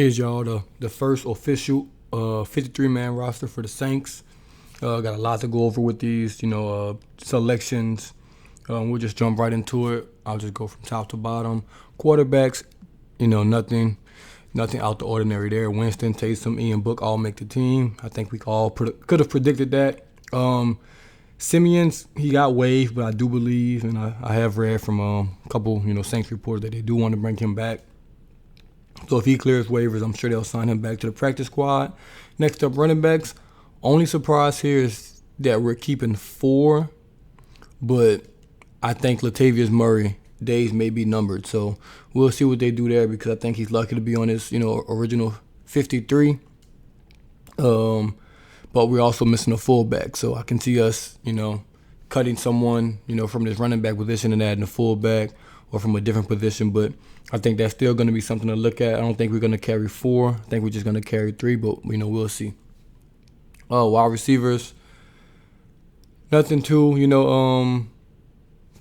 is, y'all, the first official 53-man roster for the Saints. Got a lot to go over with these, selections. We'll just jump right into it. I'll just go from top to bottom. Quarterbacks, nothing out the ordinary there. Winston, Taysom, Ian Book all make the team. I think we all could have predicted that. Simeon's, he got waived, but I do believe, and I have read from a couple, Saints reporters that they do want to bring him back. So if he clears waivers, I'm sure they'll sign him back to the practice squad. Next up, running backs. Only surprise here is that we're keeping 4, but I think Latavius Murray days may be numbered. So we'll see what they do there, because I think he's lucky to be on his, original 53. But we're also missing a fullback. So I can see us, cutting someone, from this running back position and adding a fullback, or from a different position. But I think that's still going to be something to look at. I don't think we're going to carry 4. I think we're just going to carry 3, but, we'll see. Wide receivers, nothing too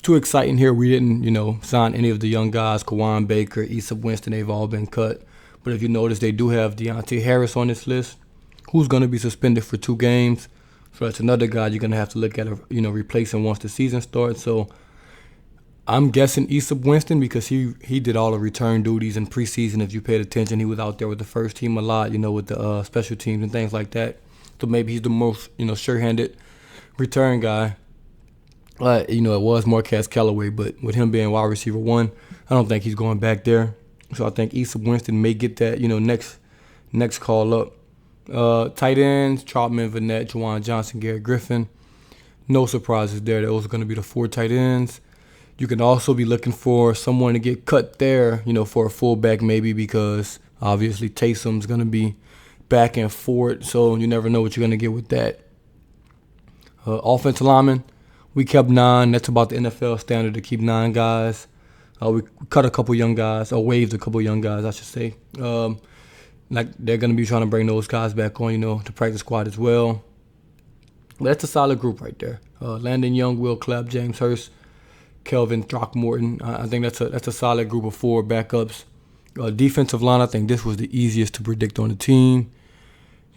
exciting here. We didn't, sign any of the young guys. Kawan Baker, Issa Winston, they've all been cut. But if you notice, they do have Deontay Harris on this list, who's going to be suspended for 2 games. So that's another guy you're going to have to look at, replacing once the season starts. So I'm guessing Issa Winston, because he did all the return duties in preseason. If you paid attention, he was out there with the first team a lot, with the special teams and things like that. So maybe he's the most, sure-handed return guy. It was Marquez Callaway, but with him being wide receiver 1, I don't think he's going back there. So I think Issa Winston may get that, next call up. Tight ends, Troutman, Vanette, Juwan Johnson, Garrett Griffin. No surprises there. Those are going to be the 4 tight ends. You can also be looking for someone to get cut there, for a fullback maybe, because obviously Taysom's going to be back and forth, so you never know what you're going to get with that. Offensive linemen, we kept 9. That's about the NFL standard to keep 9 guys. We cut a couple young guys, or waived a couple young guys, I should say. They're going to be trying to bring those guys back on, to practice squad as well. But that's a solid group right there. Landon Young, Will Clapp, James Hurst, Kelvin Throckmorton. I think that's a solid group of 4 backups. Defensive line, I think this was the easiest to predict on the team.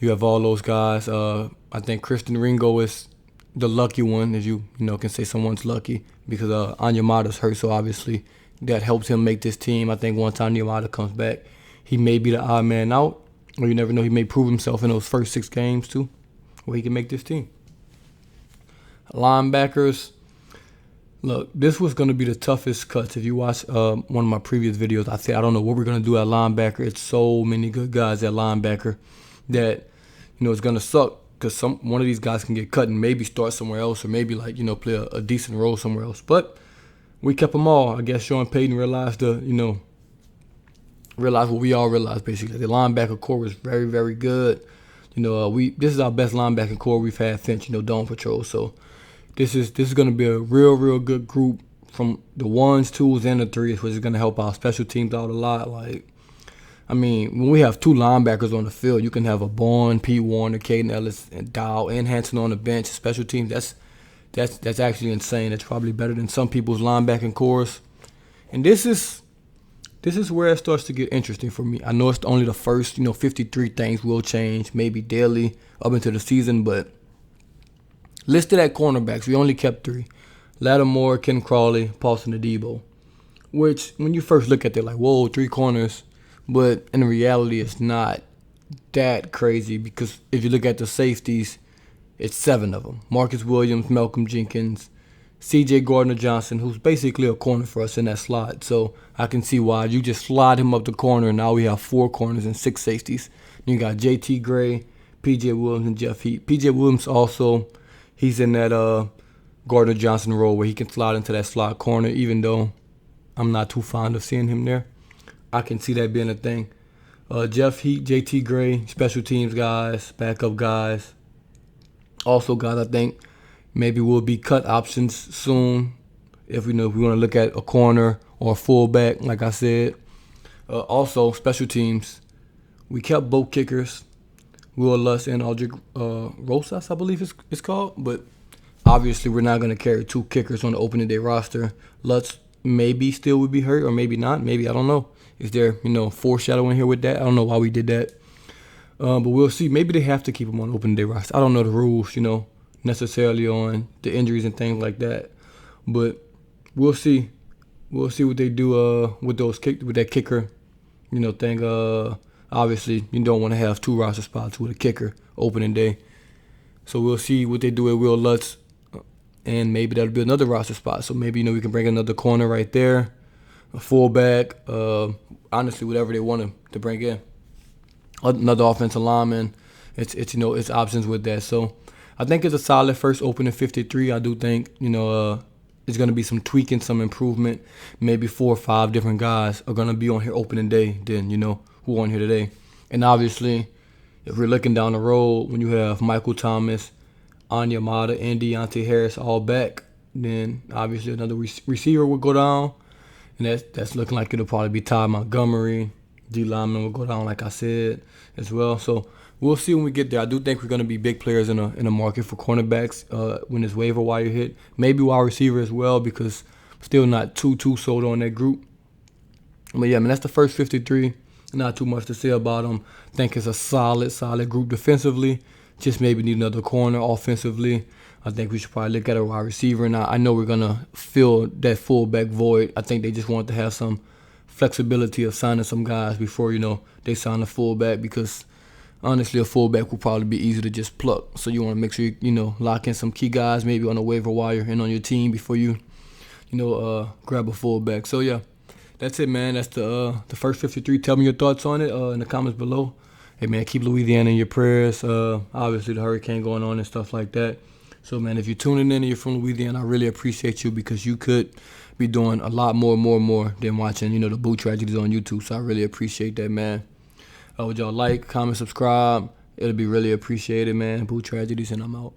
You have all those guys. I think Christian Ringo is the lucky one, as you can say someone's lucky, because Anyamata's hurt, so obviously that helps him make this team. I think one time Anyamata comes back, he may be the odd man out, or you never know, he may prove himself in those first 6 games too, where he can make this team. Linebackers. Look, this was going to be the toughest cuts. If you watch one of my previous videos, I said I don't know what we're going to do at linebacker. It's so many good guys at linebacker that, it's going to suck, because one of these guys can get cut and maybe start somewhere else, or maybe play a decent role somewhere else. But we kept them all. I guess Sean Payton realized what we all realized, basically. The linebacker core was very, very good. This is our best linebacking core we've had since, Dawn Patrol. So this is going to be a real, real good group from the 1s, 2s, and the 3s, which is going to help our special teams out a lot. When we have 2 linebackers on the field, you can have a Bourne, Pete Warner, Caden Ellis, and Dow, and Hanson on the bench. Special teams, that's actually insane. That's probably better than some people's linebacking cores. And this is where it starts to get interesting for me. I know it's only the first, 53 things will change, maybe daily up into the season, but listed at cornerbacks, we only kept 3. Lattimore, Ken Crawley, Paulson Adebo. Which, when you first look at it, like, whoa, 3 corners. But in reality, it's not that crazy, because if you look at the safeties, it's 7 of them. Marcus Williams, Malcolm Jenkins, C.J. Gardner-Johnson, who's basically a corner for us in that slot. So I can see why you just slide him up the corner, and now we have 4 corners and 6 safeties. Then you got J.T. Gray, P.J. Williams, and Jeff Heath. P.J. Williams also, he's in that Gardner-Johnson role where he can slide into that slot corner, even though I'm not too fond of seeing him there. I can see that being a thing. Jeff Heath, J.T. Gray, special teams guys, backup guys. Also guys I think maybe will be cut options soon if we want to look at a corner or a fullback, like I said. Also, special teams. We kept both kickers, Will Lutz and Aldrich Rosas, I believe it's called. But obviously we're not going to carry 2 kickers on the opening day roster. Lutz maybe still would be hurt, or maybe not. Maybe, I don't know. Is there, foreshadowing here with that? I don't know why we did that. But we'll see. Maybe they have to keep him on opening day roster. I don't know the rules, necessarily on the injuries and things like that. But we'll see. We'll see what they do with that kicker, thing. Obviously, you don't want to have 2 roster spots with a kicker opening day. So we'll see what they do with Will Lutz, and maybe that'll be another roster spot. So maybe, we can bring another corner right there, a fullback, honestly, whatever they want to bring in. Another offensive lineman. It's options with that. So I think it's a solid first opening 53. I do think, it's going to be some tweaking, some improvement. Maybe 4 or 5 different guys are going to be on here opening day than, who on here today. And obviously, if we're looking down the road, when you have Michael Thomas, Anya Mata, and Deontay Harris all back, then obviously another receiver will go down. And that's looking like it'll probably be Ty Montgomery. D lineman will go down, like I said, as well. So we'll see when we get there. I do think we're going to be big players in a market for cornerbacks when this waiver wire hit. Maybe wide receiver as well, because still not too sold on that group. But yeah, that's the first 53. Not too much to say about them. I think it's a solid group defensively. Just maybe need another corner offensively. I think we should probably look at a wide receiver. And I know we're going to fill that fullback void. I think they just want to have some flexibility of signing some guys before, they sign a fullback, because honestly, a fullback will probably be easy to just pluck. So you want to make sure you lock in some key guys maybe on the waiver wire and on your team before you grab a fullback. So yeah, that's it, man. That's the first 53. Tell me your thoughts on it in the comments below. Hey man, keep Louisiana in your prayers. Obviously the hurricane going on and stuff like that. So man, if you're tuning in and you're from Louisiana, I really appreciate you, because you could be doing a lot more than watching, the boot tragedies on YouTube. So I really appreciate that, man. Would y'all like, comment, subscribe? It'll be really appreciated, man. Boot tragedies, and I'm out.